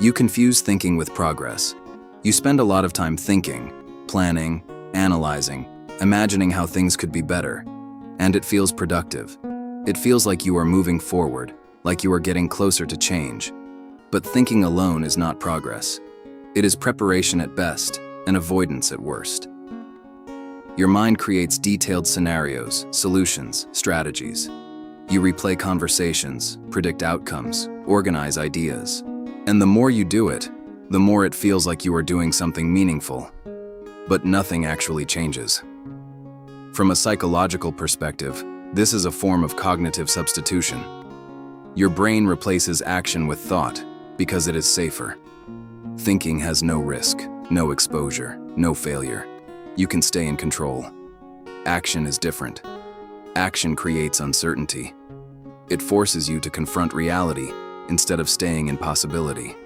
You confuse thinking with progress. You spend a lot of time thinking, planning, analyzing, imagining how things could be better, and it feels productive. It feels like you are moving forward, like you are getting closer to change. But thinking alone is not progress. It is preparation at best and avoidance at worst. Your mind creates detailed scenarios, solutions, strategies. You replay conversations, predict outcomes, organize ideas. And the more you do it, the more it feels like you are doing something meaningful. But nothing actually changes. From a psychological perspective, this is a form of cognitive substitution. Your brain replaces action with thought because it is safer. Thinking has no risk, no exposure, no failure. You can stay in control. Action is different. Action creates uncertainty. It forces you to confront reality instead of staying in possibility.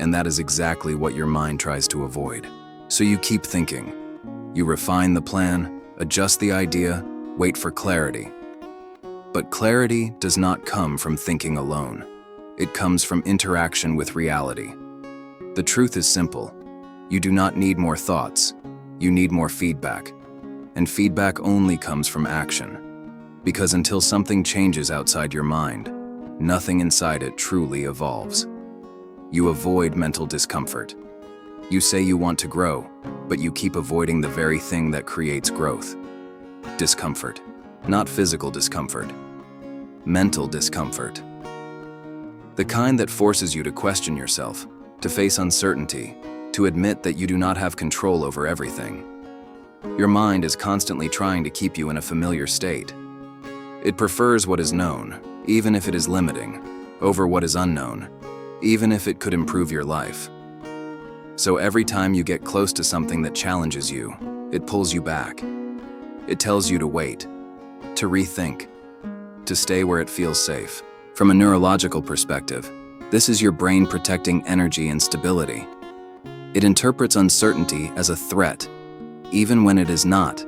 And that is exactly what your mind tries to avoid. So you keep thinking. You refine the plan, adjust the idea, wait for clarity. But clarity does not come from thinking alone. It comes from interaction with reality. The truth is simple. You do not need more thoughts. You need more feedback. And feedback only comes from action. Because until something changes outside your mind, nothing inside it truly evolves. You avoid mental discomfort. You say you want to grow, but you keep avoiding the very thing that creates growth. Discomfort. Not physical discomfort. Mental discomfort. The kind that forces you to question yourself, to face uncertainty, to admit that you do not have control over everything. Your mind is constantly trying to keep you in a familiar state. It prefers what is known, even if it is limiting, over what is unknown, even if it could improve your life. So every time you get close to something that challenges you, it pulls you back. It tells you to wait, to rethink, to stay where it feels safe. From a neurological perspective, this is your brain protecting energy and stability. It interprets uncertainty as a threat, even when it is not.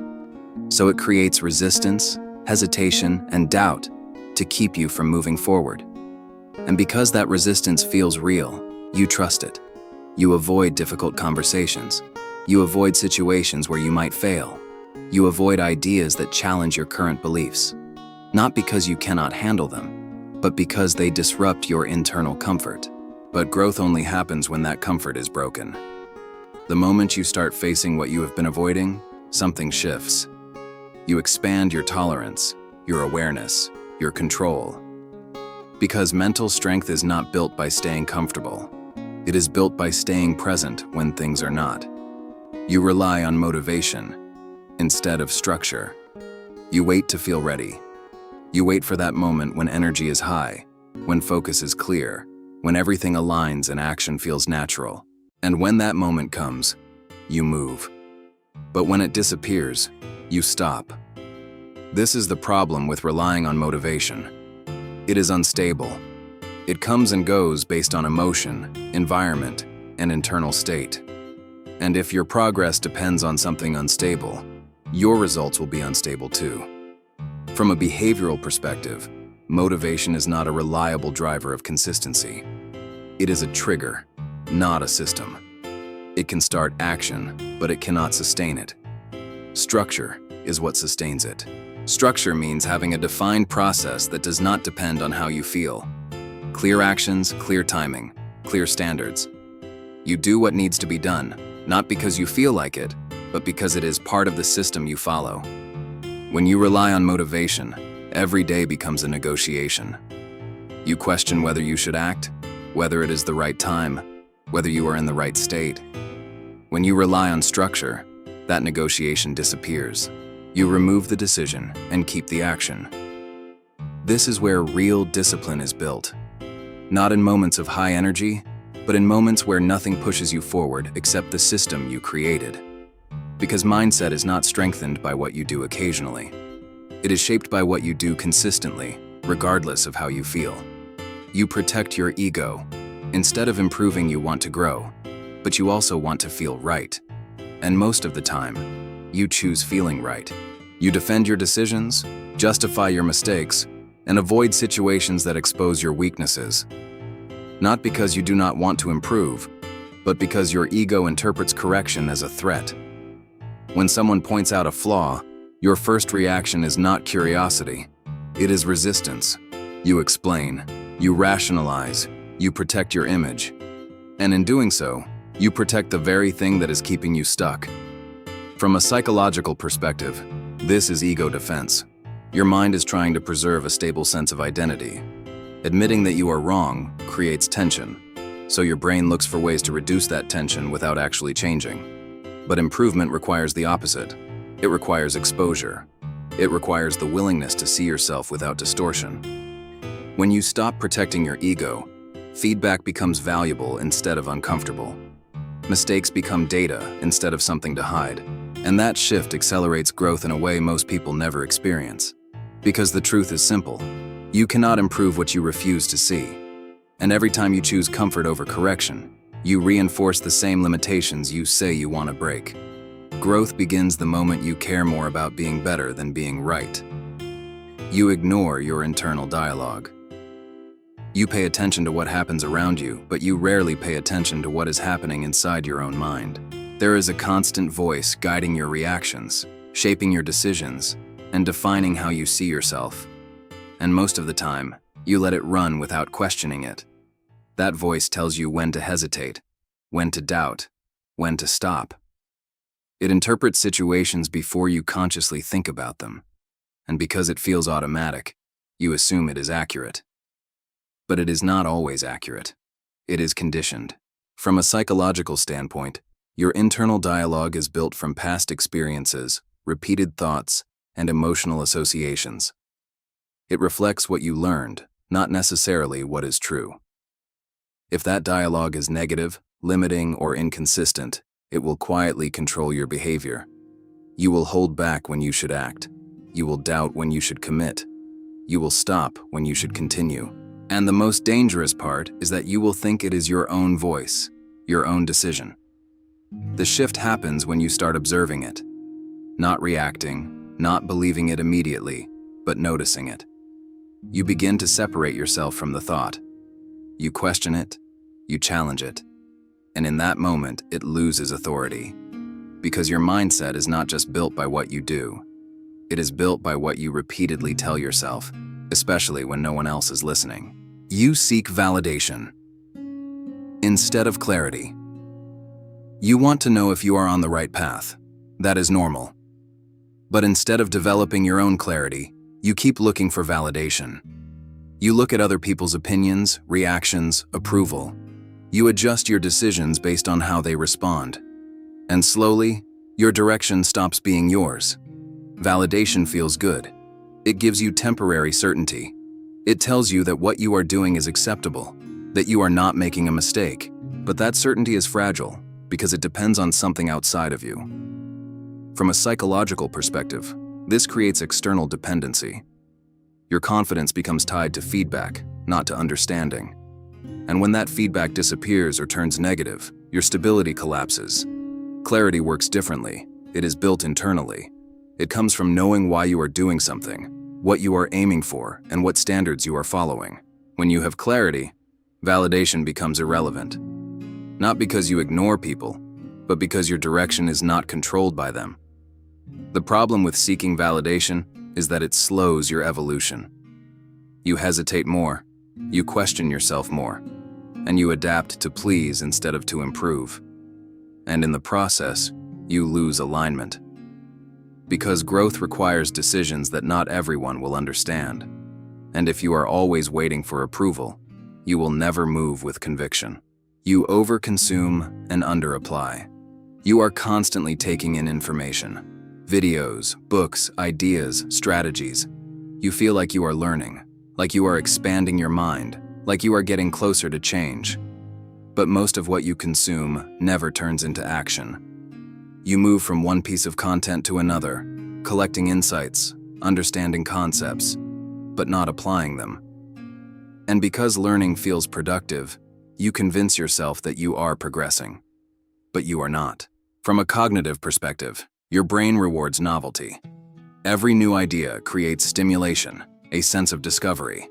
So it creates resistance, hesitation, and doubt to keep you from moving forward. And because that resistance feels real, you trust it. You avoid difficult conversations. You avoid situations where you might fail. You avoid ideas that challenge your current beliefs. Not because you cannot handle them, but because they disrupt your internal comfort. But growth only happens when that comfort is broken. The moment you start facing what you have been avoiding, something shifts. You expand your tolerance, your awareness, your control. Because mental strength is not built by staying comfortable. It is built by staying present when things are not. You rely on motivation instead of structure. You wait to feel ready. You wait for that moment when energy is high, when focus is clear, when everything aligns and action feels natural. And when that moment comes, you move. But when it disappears, you stop. This is the problem with relying on motivation. It is unstable. It comes and goes based on emotion, environment, and internal state. And if your progress depends on something unstable, your results will be unstable too. From a behavioral perspective, motivation is not a reliable driver of consistency. It is a trigger, not a system. It can start action, but it cannot sustain it. Structure is what sustains it. Structure means having a defined process that does not depend on how you feel. Clear actions, clear timing, clear standards. You do what needs to be done, not because you feel like it, but because it is part of the system you follow. When you rely on motivation, every day becomes a negotiation. You question whether you should act, whether it is the right time, whether you are in the right state. When you rely on structure, that negotiation disappears. You remove the decision and keep the action. This is where real discipline is built. Not in moments of high energy, but in moments where nothing pushes you forward except the system you created. Because mindset is not strengthened by what you do occasionally. It is shaped by what you do consistently, regardless of how you feel. You protect your ego. Instead of improving, you want to grow, but you also want to feel right. And most of the time, you choose feeling right. You defend your decisions, justify your mistakes, and avoid situations that expose your weaknesses. Not because you do not want to improve, but because your ego interprets correction as a threat. When someone points out a flaw, your first reaction is not curiosity. It is resistance. You explain, you rationalize, you protect your image. And in doing so, you protect the very thing that is keeping you stuck. From a psychological perspective, this is ego defense. Your mind is trying to preserve a stable sense of identity. Admitting that you are wrong creates tension, so your brain looks for ways to reduce that tension without actually changing. But improvement requires the opposite. It requires exposure. It requires the willingness to see yourself without distortion. When you stop protecting your ego, feedback becomes valuable instead of uncomfortable. Mistakes become data instead of something to hide. And that shift accelerates growth in a way most people never experience. Because the truth is simple. You cannot improve what you refuse to see. And every time you choose comfort over correction, you reinforce the same limitations you say you want to break. Growth begins the moment you care more about being better than being right. You ignore your internal dialogue. You pay attention to what happens around you, but you rarely pay attention to what is happening inside your own mind. There is a constant voice guiding your reactions, shaping your decisions, and defining how you see yourself. And most of the time, you let it run without questioning it. That voice tells you when to hesitate, when to doubt, when to stop. It interprets situations before you consciously think about them. And because it feels automatic, you assume it is accurate. But it is not always accurate. It is conditioned. From a psychological standpoint, your internal dialogue is built from past experiences, repeated thoughts, and emotional associations. It reflects what you learned, not necessarily what is true. If that dialogue is negative, limiting, or inconsistent, it will quietly control your behavior. You will hold back when you should act. You will doubt when you should commit. You will stop when you should continue. And the most dangerous part is that you will think it is your own voice, your own decision. The shift happens when you start observing it, not reacting, not believing it immediately, but noticing it. You begin to separate yourself from the thought. You question it, you challenge it, and in that moment it loses authority. Because your mindset is not just built by what you do, it is built by what you repeatedly tell yourself, especially when no one else is listening. You seek validation instead of clarity. You want to know if you are on the right path. That is normal. But instead of developing your own clarity, you keep looking for validation. You look at other people's opinions, reactions, approval. You adjust your decisions based on how they respond. And slowly, your direction stops being yours. Validation feels good. It gives you temporary certainty. It tells you that what you are doing is acceptable, that you are not making a mistake. But that certainty is fragile, because it depends on something outside of you. From a psychological perspective, this creates external dependency. Your confidence becomes tied to feedback, not to understanding. And when that feedback disappears or turns negative, your stability collapses. Clarity works differently. It is built internally. It comes from knowing why you are doing something, what you are aiming for, and what standards you are following. When you have clarity, validation becomes irrelevant. Not because you ignore people, but because your direction is not controlled by them. The problem with seeking validation is that it slows your evolution. You hesitate more, you question yourself more, and you adapt to please instead of to improve. And in the process, you lose alignment. Because growth requires decisions that not everyone will understand. And if you are always waiting for approval, you will never move with conviction. You overconsume and underapply. You are constantly taking in information. Videos, books, ideas, strategies. You feel like you are learning, like you are expanding your mind, like you are getting closer to change. But most of what you consume never turns into action. You move from one piece of content to another, collecting insights, understanding concepts, but not applying them. And because learning feels productive, you convince yourself that you are progressing. But you are not. From a cognitive perspective, your brain rewards novelty. Every new idea creates stimulation, a sense of discovery.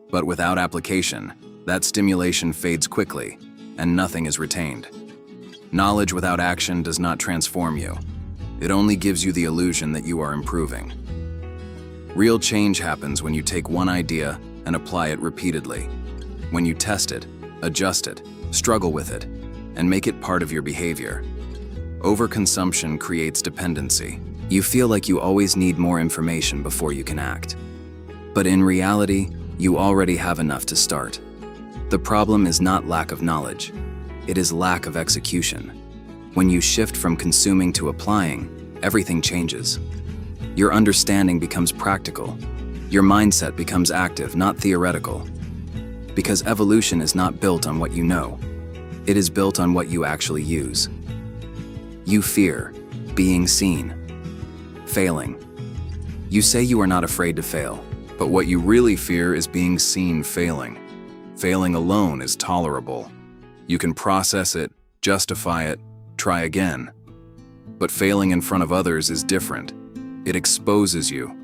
But without application, That stimulation fades quickly, and nothing is retained. Knowledge without action does not transform you. It only gives you the illusion that you are improving. Real change happens when you take one idea and apply it repeatedly. When you test it, adjust it, struggle with it, and make it part of your behavior. Overconsumption creates dependency. You feel like you always need more information before you can act. But in reality, you already have enough to start. The problem is not lack of knowledge. It is lack of execution. When you shift from consuming to applying, everything changes. Your understanding becomes practical. Your mindset becomes active, not theoretical. Because evolution is not built on what you know. It is built on what you actually use. You fear being seen, failing. You say you are not afraid to fail, but what you really fear is being seen failing. Failing alone is tolerable. You can process it, justify it, try again. But failing in front of others is different. It exposes you.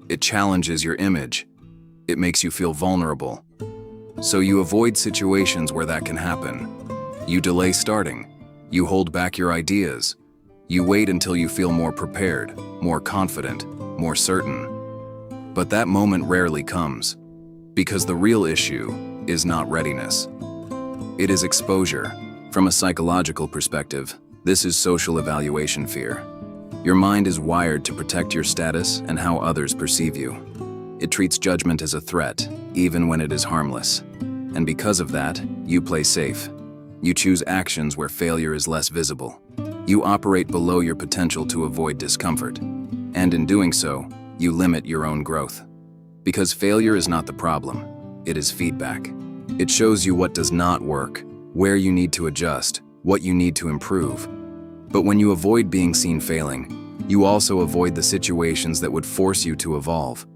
It challenges your image. It makes you feel vulnerable. So you avoid situations where that can happen. You delay starting. You hold back your ideas. You wait until you feel more prepared, more confident, more certain. But that moment rarely comes, because the real issue is not readiness. It is exposure. From a psychological perspective, this is social evaluation fear. Your mind is wired to protect your status and how others perceive you. It treats judgment as a threat, even when it is harmless. And because of that, you play safe. You choose actions where failure is less visible. You operate below your potential to avoid discomfort. And in doing so, you limit your own growth. Because failure is not the problem, it is feedback. It shows you what does not work, where you need to adjust, what you need to improve. But when you avoid being seen failing, you also avoid the situations that would force you to evolve.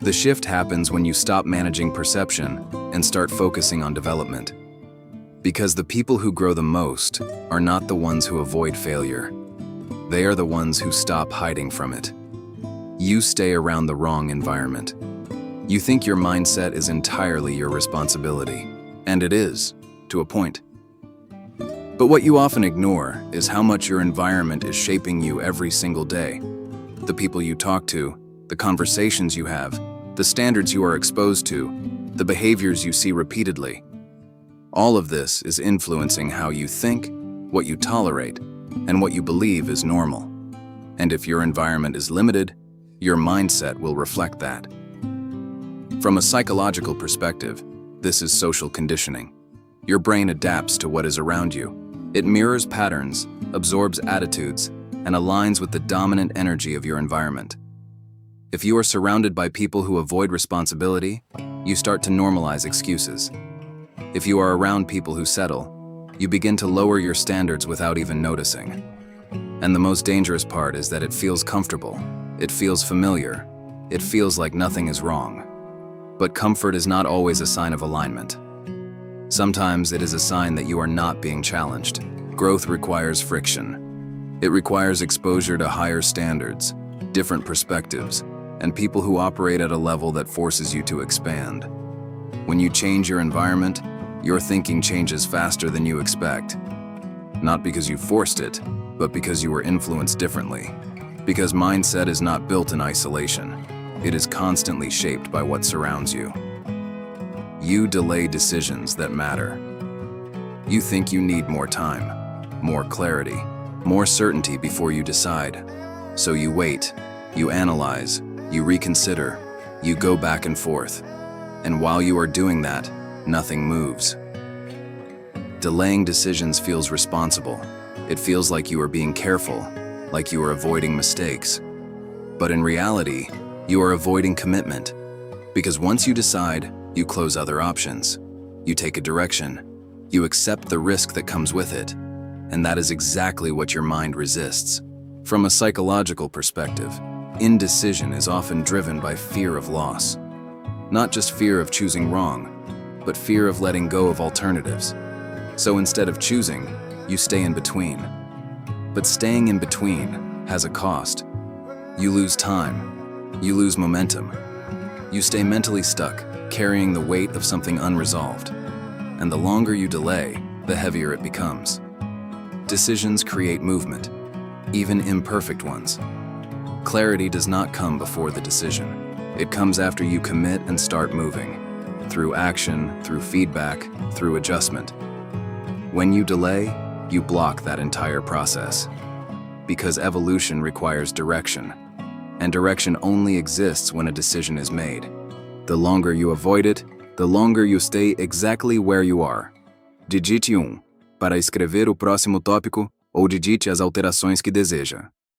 The shift happens when you stop managing perception and start focusing on development. Because the people who grow the most are not the ones who avoid failure. They are the ones who stop hiding from it. You stay around the wrong environment. You think your mindset is entirely your responsibility, and it is, to a point. But what you often ignore is how much your environment is shaping you every single day. The people you talk to, the conversations you have, the standards you are exposed to, the behaviors you see repeatedly. All of this is influencing how you think, what you tolerate, and what you believe is normal. And if your environment is limited, your mindset will reflect that. From a psychological perspective, this is social conditioning. Your brain adapts to what is around you. It mirrors patterns, absorbs attitudes, and aligns with the dominant energy of your environment. If you are surrounded by people who avoid responsibility, you start to normalize excuses. If you are around people who settle, you begin to lower your standards without even noticing. And the most dangerous part is that it feels comfortable. It feels familiar. It feels like nothing is wrong. But comfort is not always a sign of alignment. Sometimes it is a sign that you are not being challenged. Growth requires friction. It requires exposure to higher standards, different perspectives, and people who operate at a level that forces you to expand. When you change your environment, your thinking changes faster than you expect. Not because you forced it, but because you were influenced differently. Because mindset is not built in isolation. It is constantly shaped by what surrounds you. You delay decisions that matter. You think you need more time, more clarity, more certainty before you decide. So you wait, you analyze, you reconsider, you go back and forth. And while you are doing that, nothing moves. Delaying decisions feels responsible. It feels like you are being careful, like you are avoiding mistakes. But in reality, you are avoiding commitment. Because once you decide, you close other options. You take a direction. You accept the risk that comes with it. And that is exactly what your mind resists. From a psychological perspective, indecision is often driven by fear of loss. Not just fear of choosing wrong, but fear of letting go of alternatives. So instead of choosing, you stay in between. But staying in between has a cost. You lose time. You lose momentum. You stay mentally stuck, carrying the weight of something unresolved. And the longer you delay, the heavier it becomes. Decisions create movement, even imperfect ones. Clarity does not come before the decision. It comes after you commit and start moving, through action, through feedback, through adjustment. When you delay, you block that entire process. Because evolution requires direction, and direction only exists when a decision is made. The longer you avoid it, the longer you stay exactly where you are. Digite 1 para escrever o próximo tópico ou digite as alterações que deseja.